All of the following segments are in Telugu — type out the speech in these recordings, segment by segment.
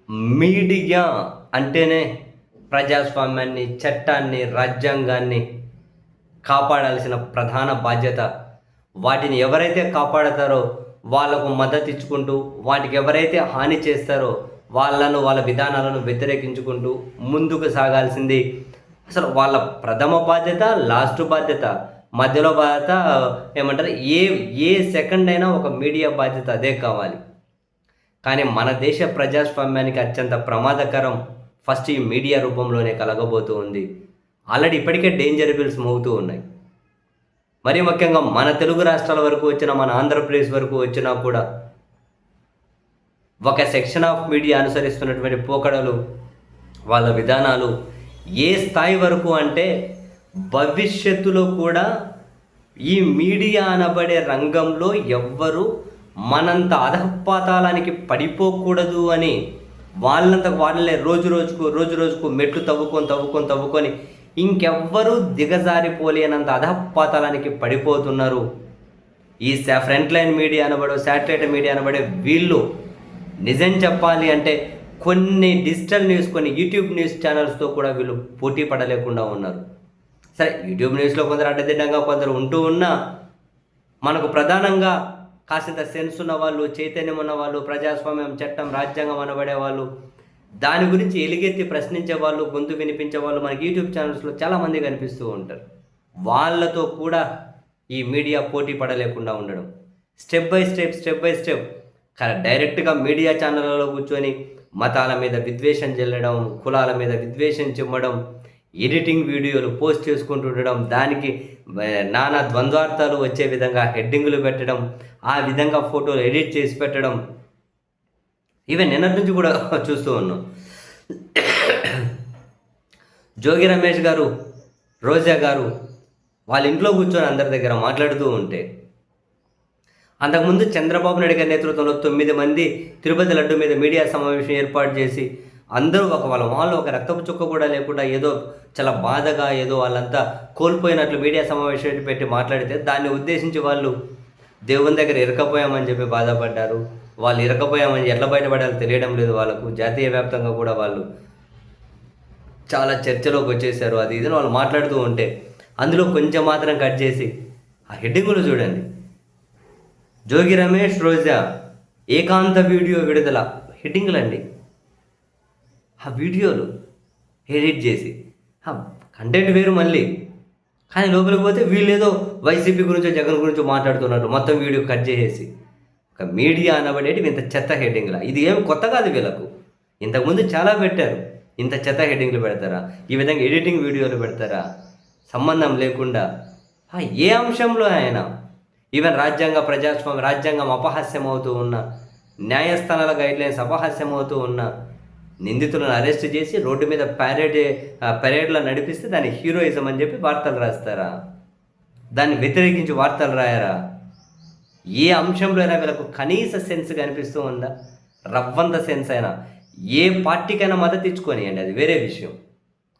మీడియా అంటేనే ప్రజాస్వామ్యాన్ని, చట్టాన్ని, రాజ్యాంగాన్ని కాపాడాల్సిన ప్రధాన బాధ్యత. వాటిని ఎవరైతే కాపాడతారో వాళ్ళకు మద్దతు ఇచ్చుకుంటూ, వాటికి ఎవరైతే హాని చేస్తారో వాళ్ళను, వాళ్ళ విధానాలను వ్యతిరేకించుకుంటూ ముందుకు సాగాల్సింది అసలు వాళ్ళ ప్రథమ బాధ్యత, లాస్ట్ బాధ్యత, మధ్యలో బాధ్యత ఏమంటారు, ఏ ఏ సెకండ్ అయినా ఒక మీడియా బాధ్యత అదే కావాలి. కానీ మన దేశ ప్రజాస్వామ్యానికి అత్యంత ప్రమాదకరం ఫస్ట్ ఈ మీడియా రూపంలోనే కలగబోతూ ఉంది. ఆల్రెడీ ఇప్పటికే డేంజర్ బిల్స్ మోగుతూ ఉన్నాయి. మరీ ముఖ్యంగా మన తెలుగు రాష్ట్రాల వరకు వచ్చిన, మన ఆంధ్రప్రదేశ్ వరకు వచ్చినా కూడా ఒక సెక్షన్ ఆఫ్ మీడియా అనుసరిస్తున్నటువంటి పోకడలు, వాళ్ళ విధానాలు ఏ స్థాయి వరకు అంటే భవిష్యత్తులో కూడా ఈ మీడియా అనబడే రంగంలో ఎవ్వరూ మనంత అధఃపాతాళానికి పడిపోకూడదు అని వాళ్ళంత వాళ్ళే రోజు రోజుకు మెట్లు తవ్వుకొని ఇంకెవ్వరూ దిగజారిపోలేనంత అధఃపాతాళానికి పడిపోతున్నారు. ఈ ఫ్రంట్ లైన్ మీడియా అనబడే, శాటిలైట్ మీడియా అనబడే వీళ్ళు నిజం చెప్పాలి అంటే కొన్ని డిజిటల్ న్యూస్, కొన్ని యూట్యూబ్ న్యూస్ ఛానల్స్తో కూడా వీళ్ళు పోటీ పడలేకుండా ఉన్నారు. సరే, యూట్యూబ్ న్యూస్లో కొందరు అడ్డదిడ్డంగా కొందరు ఉంటూ ఉన్నా, మనకు ప్రధానంగా కాసింత సెన్స్ ఉన్న వాళ్ళు, చైతన్యం ఉన్న వాళ్ళు, ప్రజాస్వామ్యం, చట్టం, రాజ్యాంగం అనబడే వాళ్ళు, దాని గురించి ఎలుగెత్తి ప్రశ్నించే వాళ్ళు, గొంతు వినిపించే వాళ్ళు మనకి యూట్యూబ్ ఛానల్స్లో చాలామంది కనిపిస్తూ ఉంటారు. వాళ్ళతో కూడా ఈ మీడియా పోటీ పడలేకుండా ఉండడం, స్టెప్ బై స్టెప్ డైరెక్ట్గా మీడియా ఛానళ్ళలో కూర్చొని మతాల మీద విద్వేషం చెల్లడం, కులాల మీద విద్వేషం చిమ్మడం, ఎడిటింగ్ వీడియోలు పోస్ట్ చేసుకుంటూ ఉండడం, దానికి నానా ద్వంద్వార్థాలు వచ్చే విధంగా హెడ్డింగులు పెట్టడం, ఆ విధంగా ఫోటోలు ఎడిట్ చేసి పెట్టడం, ఈవెన్ నిన్నటి నుంచి కూడా చూస్తూ ఉన్నాం. జోగి రమేష్ గారు, రోజా గారు వాళ్ళ ఇంట్లో కూర్చొని అందరి దగ్గర మాట్లాడుతూ ఉంటే, అంతకుముందు చంద్రబాబు నాయుడు గారి నేతృత్వంలో 9 మంది తిరుపతి లడ్డు మీద మీడియా సమావేశం ఏర్పాటు చేసి అందరూ వాళ్ళలో ఒక రక్తపు చుక్క కూడా లేకుండా ఏదో చాలా బాధగా, ఏదో వాళ్ళంతా కోల్పోయినట్లు మీడియా సమావేశం పెట్టి మాట్లాడితే, దాన్ని ఉద్దేశించి వాళ్ళు దేవుని దగ్గర ఇరకపోయామని చెప్పి బాధపడ్డారు. వాళ్ళు ఇరకపోయామని ఎట్లా బయటపడాలో తెలియడం లేదు వాళ్ళకు. జాతీయ వ్యాప్తంగా కూడా వాళ్ళు చాలా చర్చలోకి వచ్చేసారు. అది ఇది వాళ్ళు మాట్లాడుతూ ఉంటే అందులో కొంచెం మాత్రం కట్ చేసి ఆ హెడ్డింగులు చూడండి. జోగి రమేష్, రోజా ఏకాంత వీడియో విడుదల, హెడ్డింగులు అండి. ఆ వీడియోలు ఎడిట్ చేసి కంటెంట్ వేరు మళ్ళీ, కానీ లోపలికి పోతే వీళ్ళేదో వైసీపీ గురించో జగన్ గురించో మాట్లాడుతున్నారు. మొత్తం వీడియో కట్ చేసేసి ఒక మీడియా అనబడేటి ఇంత చెత్త హెడ్డింగ్లా. ఇది ఏం కొత్త కాదు వీళ్ళకు, ఇంతకుముందు చాలా పెట్టారు. ఇంత చెత్త హెడ్డింగ్లు పెడతారా? ఈ విధంగా ఎడిటింగ్ వీడియోలు పెడతారా? సంబంధం లేకుండా ఏ అంశంలో అయినా, ఈవెన్ రాజ్యాంగం అపహాస్యం అవుతూ ఉన్న, న్యాయస్థానాల గైడ్లైన్స్ అపహాస్యం అవుతూ ఉన్న, నిందితులను అరెస్ట్ చేసి రోడ్డు మీద పరేడ్లో నడిపిస్తే దాన్ని హీరోయిజం అని చెప్పి వార్తలు రాస్తారా? దాన్ని వ్యతిరేకించి వార్తలు రాయరా? ఏ అంశంలో అయినా వీళ్ళకు కనీస సెన్స్ కనిపిస్తూ ఉందా? రవ్వంత సెన్స్ అయినా ఏ పార్టీకైనా మద్దతు ఇచ్చుకోనియండి, అది వేరే విషయం.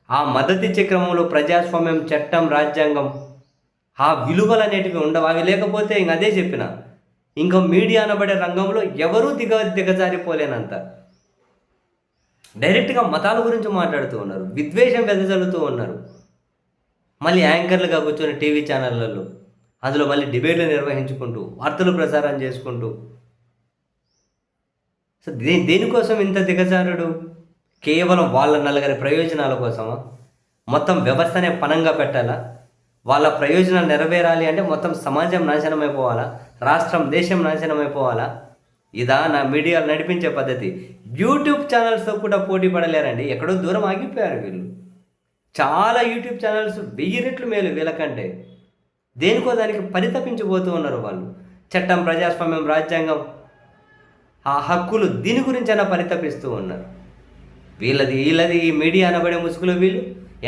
ఆ మద్దతు ఇచ్చే క్రమంలో ప్రజాస్వామ్యం, చట్టం, రాజ్యాంగం, ఆ విలువలు అనేటివి ఉండవు. అవి లేకపోతే ఇంక అదే చెప్పిన, ఇంకా మీడియా అనబడే రంగంలో ఎవరూ దిగజారిపోలేనంత డైరెక్ట్గా మతాల గురించి మాట్లాడుతూ ఉన్నారు, విద్వేషం వెదజల్లుతూ ఉన్నారు. మళ్ళీ యాంకర్లుగా కూర్చొని టీవీ ఛానళ్ళల్లో అందులో మళ్ళీ డిబేట్లు నిర్వహించుకుంటూ, వార్తలు ప్రసారం చేసుకుంటూ, సో దేనికోసం ఇంత దిగజారుడు? కేవలం వాళ్ళ నలుగురి ప్రయోజనాల కోసమా? మొత్తం వ్యవస్థనే పణంగా పెట్టాలా? వాళ్ళ ప్రయోజనాలు నెరవేరాలి అంటే మొత్తం సమాజం నాశనం అయిపోవాలా? రాష్ట్రం, దేశం నాశనం అయిపోవాలా? ఇదా నా మీడియాలు నడిపించే పద్ధతి? యూట్యూబ్ ఛానల్స్తో కూడా పోటీ పడలేరండి. ఎక్కడో దూరం ఆగిపోయారు వీళ్ళు. చాలా యూట్యూబ్ ఛానల్స్ 1000 రెట్లు మేలు వీళ్ళకంటే. దేనికో దానికి పరితపించిపోతూ ఉన్నారు వాళ్ళు. చట్టం, ప్రజాస్వామ్యం, రాజ్యాంగం, ఆ హక్కులు, దీని గురించైనా పరితపిస్తూ ఉన్నారు. వీళ్ళది ఈ మీడియా అనబడే ముసుగులో వీళ్ళు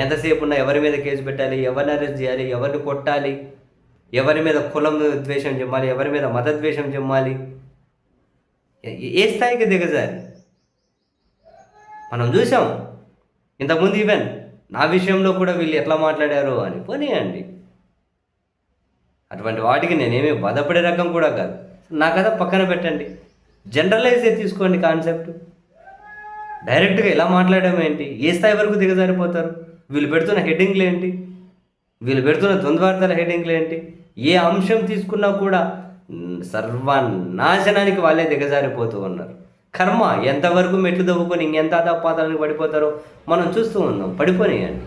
ఎంతసేపు ఉన్నా ఎవరి మీద కేసు పెట్టాలి, ఎవరిని అరెస్ట్ చేయాలి, ఎవరిని కొట్టాలి, ఎవరి మీద కులం ద్వేషం చెమ్మాలి, ఎవరి మీద మత ద్వేషం చెమ్మాలి, ఏ స్థాయికి దిగజారి మనం చూసాం. ఇంతకుముందు ఈవెన్ నా విషయంలో కూడా వీళ్ళు ఎట్లా మాట్లాడారు అని పోనీయండి. అటువంటి వాటికి నేనేమీ బాధపడే రకం కూడా కాదు. నా కథ పక్కన పెట్టండి, జనరలైజ్ తీసుకోండి కాన్సెప్ట్. డైరెక్ట్గా ఇలా మాట్లాడడం ఏంటి? ఏ స్థాయి వరకు దిగజారిపోతారు? వీళ్ళు పెడుతున్న హెడ్డింగ్లు ఏంటి? వీళ్ళు పెడుతున్న ద్వంద్వార్థాల హెడ్డింగ్లు ఏంటి? ఏ అంశం తీసుకున్నా కూడా సర్వనాశనానికి వాళ్ళే దిగజారిపోతూ ఉన్నారు. కర్మ ఎంతవరకు మెట్లు దవ్వుకొని ఇంకెంత అధపాతాలకు పడిపోతారో మనం చూస్తూ ఉన్నాం. పడిపోనియండి.